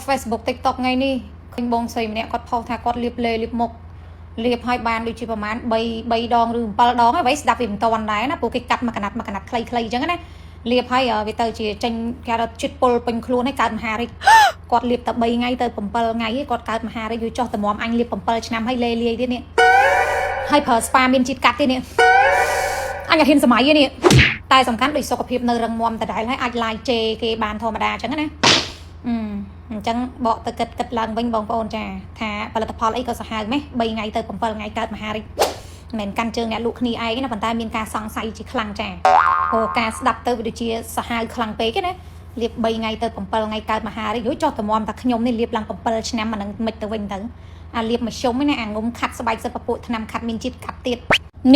Facebook TikTok ថ្ងៃនេះឃើញបងស្រីម្នាក់គាត់ផុសថាគាត់លាបលេលាបមុខលាបឲ្យបានដូចជាប្រហែល3ដងឬ7ដងហើយស្ដាប់វាមិនតន់ដែរណាព្រោះគេកាត់មួយកណាត់ខ្លីៗអញ្ចឹងណាលាបឲ្យវាទៅជាចេញគេរត់ជិតពុលពេញខ្លួនឲ្យកើតមហារីកគាត់លាបតែ3ថ្ងៃទៅ7ថ្ងៃគាត់កើតមហារីកវាចុះតម្រាំអញលាប7ឆ្នាំហើយលេលាយទៀតនេះហើយប្រើស្ប៉ាមានជាតិកាត់ទៀតនេះអញអត់ហ៊ានសម័យទេនេះតែសំខាន់ដូចសុខភាពនៅរឹងមាំដដែលហើយអាចឡាយជេគេបានធម្មតាអញ្ចឹងណាអញ្ចឹងបកទៅគិតឡើងវិញបងប្អូនចាថាផលិតផលអីក៏សាហាវម៉េះ3ថ្ងៃទៅ7ថ្ងៃកើតមហារីកមិនមែនកាន់ជើងអ្នកលក់គ្នាឯងណាប៉ុន្តែមានការសង្ស័យជាខ្លាំងចាព្រោះការស្ដាប់ទៅវាដូចជាសាហាវខ្លាំងពេកណាលាប3ថ្ងៃទៅ7ថ្ងៃកើតមហារីកយូរចុះតម្រាំតែខ្ញុំនេះលាបឡើង7ឆ្នាំអានឹងមិនទៅវិញទៅអាលាបមធ្យមណាអាងុំខាត់ស្បែកសិតពពួកថ្នាំខាត់មានជាតិកាត់ទៀត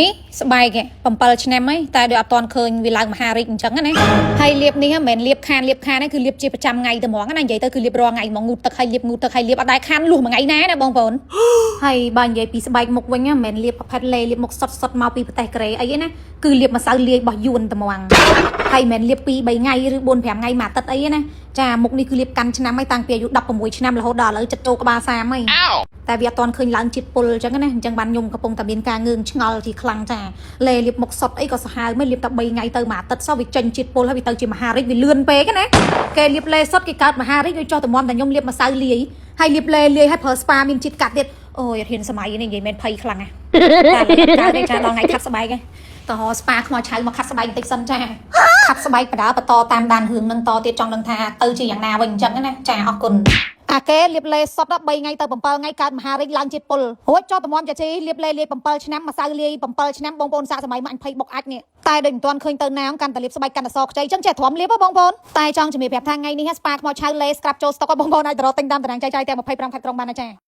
នេះស្បែក7ឆ្នាំហើយតែដូចអត់ទាន់ឃើញវាឡើងមហារីកអញ្ចឹងណាហើយលាបនេះមិនមែនលាបខានទេគឺលាបជាប្រចាំថ្ងៃតែហ្មងណានិយាយទៅគឺលាបរាល់ថ្ងៃហ្មងងូតទឹកហើយលាបអត់ដែរខានលុះមួយថ្ងៃណាបងប្អូនហើយបើនិយាយពីស្បែកមុខវិញមិនមែនលាបប្រភេទលេលាបមុខសុតមកពីប្រទេសកូរ៉េអីណាគឺលាបម្សៅលាយរបស់យួនតែហ្មងហើយមិនមែនលាប2 3ថ្ងៃឬ4 5ថ្ងៃមួយអាទិត្យអីណាចាមុខនេះគឺលាបកាន់ឆ្នាំហើយតាំងពីអាយុ16ឆ្នាំរហូតដល់ឥឡូវចិត្តចូលក្បាល30ហើយតែវាអត់ទាន់ឃើញឡើងជាតិពុលអញ្ចឹងណាអញ្ចឹងបានខ្ញុំកំពុងតែមានការងឿងឆ្ងល់ជាខ្លាំងចាលេលាបមុខសុតអីក៏សាហាវមិនលាបតែ3ថ្ងៃទៅមួយអាទិត្យសោះវាចេញជាតិពុលហើយវាទៅជាមហារីកវាលឿនពេកណាគេលាបលេសុតគេកើតមហារីកដូចចុះតម្រាំតែខ្ញុំលាបម្សៅលាយហើយលាបលេលាយហើយប្រើស្ប៉ាមានជាតិកាត់ទៀតអូយអត់ហ៊ានសម័យនេះនិយាយមែនភ័យខ្លាំងណាតែកើតទេចាដល់ថ្ងៃខាត់ស្បែកហ្នឹងតោះស្ប៉ាខ្មោចឆៅមកខាត់ស្បែកបន្តិចសិនចាខាត់ស្បែកបដាបន្តតាមដានរឿងនឹងតទៀតចង់ដឹងថាទៅជាយ៉ាងណាវិញអញ្ចឹងណាចាអរគុណអាគេលាបលេសុត3ថ្ងៃទៅ7ថ្ងៃកើតមហារីកឡើងជាតិពុលរួចចុះតម្រាំចាជីលាបលេលាយ7ឆ្នាំម្សៅលាយ7ឆ្នាំបងប្អូនសាកសម័យមកអញភ័យបុកអាចនេះតែដូចមិនទាន់ឃើញទៅណាកាន់តែលាបស្បែកកាន់តែសខ្ចីអញ្ចឹងចេះទ្រាំលាបបងប្អូនតែចង់ជំរាបប្រាប់ថាថ្ងៃនេះស្ប៉ាខ្មោចឆៅលេស្ក្រាប់ចូលស្តុកឲ្យបងប្អូនអាចទៅរកទិញតាមតារាងចែកចាយទាំង25ខែក្រុងបានណាចា